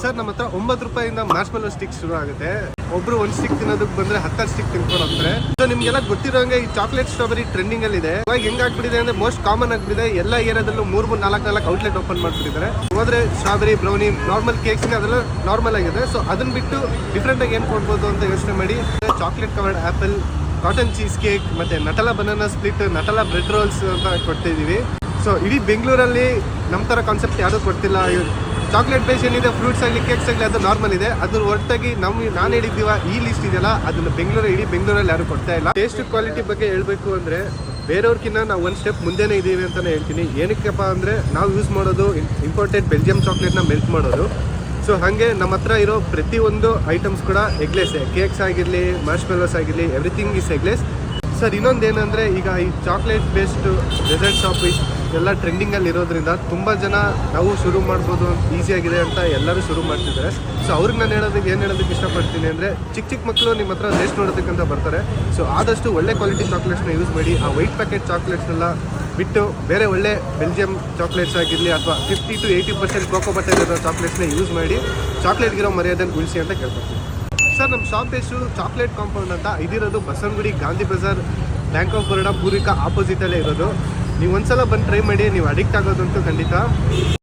Sir ನಮ್ಮ ಹತ್ರ 9 ರೂಪಾಯಿಂದ ಮಾರ್ಷ್ಮೆಲ್ಲೋ ಸ್ಟಿಕ್ ಶುರು ಆಗುತ್ತೆ. ಒಬ್ರು 1 ಸ್ಟಿಕ್ ತಿನ್ನೋದಕ್ಕೆ ಬಂದ್ರೆ 10 ಸ್ಟಿಕ್ ತಿನ್ಕೊಂಡು ಹೋಗ್ತಾರೆ. ಸೊ ನಿಮ್ಗೆಲ್ಲ ಗೊತ್ತಿರೋಂಗೆ ಈ ಚಾಕ್ಲೇಟ್ ಸ್ಟ್ರಾಬೆರಿ ಟ್ರೆಂಡಿಂಗ್ ಅಲ್ಲಿ ಇದೆ. ಇವಾಗ ಹೆಂಗಾಗ್ಬಿಟ್ಟಿದೆ ಅಂದ್ರೆ ಮೋಸ್ಟ್ ಕಾಮನ್ ಆಗ್ಬಿಟ್ಟಿದೆ. ಎಲ್ಲ ಏರಿಯಾದಲ್ಲೂ 3-4 ಔಟ್ಲೆಟ್ ಓಪನ್ ಮಾಡ್ಬಿಟ್ಟಿದ್ದಾರೆ. ಹೋದ್ರೆ ಸ್ಟ್ರಾಬೆರಿ, ಬ್ರೌನಿ, ನಾರ್ಮಲ್ ಕೇಕ್ಸ್ ಅದೆಲ್ಲ ನಾರ್ಮಲ್ ಆಗಿದೆ. ಸೊ ಅದನ್ನ ಬಿಟ್ಟು ಡಿಫ್ರೆಂಟ್ ಆಗಿ ಏನ್ ಕೊಡ್ಬೋದು ಅಂತ ಯೋಚನೆ ಮಾಡಿ chocolate covered apple, cotton cheese cake, ಮತ್ತೆ Nutella banana split, Nutella bread rolls ಅಂತ ಕೊಡ್ತಿದೀವಿ. ಸೊ ಇಡೀ ಬೆಂಗಳೂರಲ್ಲಿ ನಮ್ಮ ತರ ಕಾನ್ಸೆಪ್ಟ್ ಯಾರು ಕೊಡ್ತಿಲ್ಲ. ಚಾಕ್ಲೇಟ್ ಬೇಸ್ ಏನಿದೆ, ಫ್ರೂಟ್ಸ್ ಆಗಲಿ, ಕೇಕ್ಸ್ ಆಗಲಿ, ಅದು ನಾರ್ಮಲ್ ಇದೆ. ಅದ್ರ ಹೊರತಾಗಿ ನಾನು ಹೇಳಿದ್ದೀವ ಈ ಲಿಸ್ಟ್ ಇದೆಯಲ್ಲ, ಅದನ್ನ ಇಡೀ ಬೆಂಗಳೂರಲ್ಲಿ ಯಾರು ಕೊಡ್ತಾ ಇಲ್ಲ. ಟೇಸ್ಟ್ ಕ್ವಾಲಿಟಿ ಬಗ್ಗೆ ಹೇಳ್ಬೇಕು ಅಂದ್ರೆ ಬೇರೆಯವ್ರಕಿನ್ನ ನಾವು ಒಂದು ಸ್ಟೆಪ್ ಮುಂದೆನೇ ಇದ್ದೀವಿ ಅಂತಾನೆ ಹೇಳ್ತೀನಿ. ಏನಕ್ಕಪ್ಪ ಅಂದ್ರೆ ನಾವು ಯೂಸ್ ಮಾಡೋದು ಇಂಪೋರ್ಟೆಡ್ ಬೆಲ್ಜಿಯಂ ಚಾಕ್ಲೇಟ್ನ ಮೆಲ್ಟ್ ಮಾಡೋದು. ಸೊ ಹಾಗೆ ನಮ್ಮ ಹತ್ರ ಇರೋ ಪ್ರತಿಯೊಂದು ಐಟಮ್ಸ್ ಕೂಡ ಎಗ್ಲೆಸ್. ಕೇಕ್ಸ್ ಆಗಿರಲಿ, ಮಾರ್ಷ್ಮೆಲ್ಲೋಸ್ ಆಗಿರಲಿ, ಎವ್ರಿಥಿಂಗ್ ಇಸ್ ಎಗ್ಲೆಸ್. ಸರ್ ಇನ್ನೊಂದೇನೆಂದರೆ, ಈಗ ಈ ಚಾಕ್ಲೇಟ್ ಬೇಸ್ಡ್ ಡೆಸರ್ಟ್ ಶಾಪ್ ಎಲ್ಲ ಟ್ರೆಂಡಿಂಗಲ್ಲಿ ಇರೋದ್ರಿಂದ ತುಂಬ ಜನ ನಾವು ಶುರು ಮಾಡ್ಬೋದು, ಈಸಿಯಾಗಿದೆ ಅಂತ ಎಲ್ಲರೂ ಶುರು ಮಾಡ್ತಿದ್ದಾರೆ. ಸೊ ಅವ್ರಿಗೆ ನಾನು ಏನು ಹೇಳೋದಕ್ಕೆ ಇಷ್ಟಪಡ್ತೀನಿ ಅಂದರೆ, ಚಿಕ್ಕ ಮಕ್ಕಳು ನಿಮ್ಮ ಹತ್ರ ಟೇಸ್ಟ್ ನೋಡೋದಕ್ಕಂತ ಬರ್ತಾರೆ. ಸೊ ಆದಷ್ಟು ಒಳ್ಳೆ ಕ್ವಾಲಿಟಿ ಚಾಕ್ಲೇಟ್ಸ್ನ ಯೂಸ್ ಮಾಡಿ. ಆ ವೈಟ್ ಪ್ಯಾಕೆಟ್ ಚಾಕ್ಲೇಟ್ಸ್ನೆಲ್ಲ ಬಿಟ್ಟು ಬೇರೆ ಒಳ್ಳೆ ಬೆಲ್ಜಿಯಂ ಚಾಕ್ಲೇಟ್ಸ್ ಆಗಿರಲಿ ಅಥವಾ 50 to 80% ಕೋಕೋ ಬಟರ್ ಇರೋ ಚಾಕ್ಲೇಟ್ಸ್ನ ಯೂಸ್ ಮಾಡಿ ಚಾಕ್ಲೇಟ್ಗಿರೋ ಮರ್ಯಾದೆನ ಉಳಿಸಿ ಅಂತ ಕೇಳ್ಕೊಡ್ತೀನಿ. ಸರ್ ನಮ್ಮ ಶಾಪ್ ಹೆಸರು ಚಾಕ್ಲೇಟ್ ಕಾಂಪೌಂಡ್ ಅಂತ. ಇದಿರೋದು ಬಸವನಗುಡಿ, ಗಾಂಧಿ ಬಜಾರ್, ಬ್ಯಾಂಕ್ ಆಫ್ ಬರೋಡಾ, ಪೂರ್ವಿಕಾ ಆಪೋಸಿಟಲ್ಲೇ ಇರೋದು. ನೀವು ಒಂದ್ಸಲ ಬಂದು ಟ್ರೈ ಮಾಡಿ, ನೀವು ಅಡಿಕ್ಟ್ ಆಗೋದಂತೂ ಖಂಡಿತ.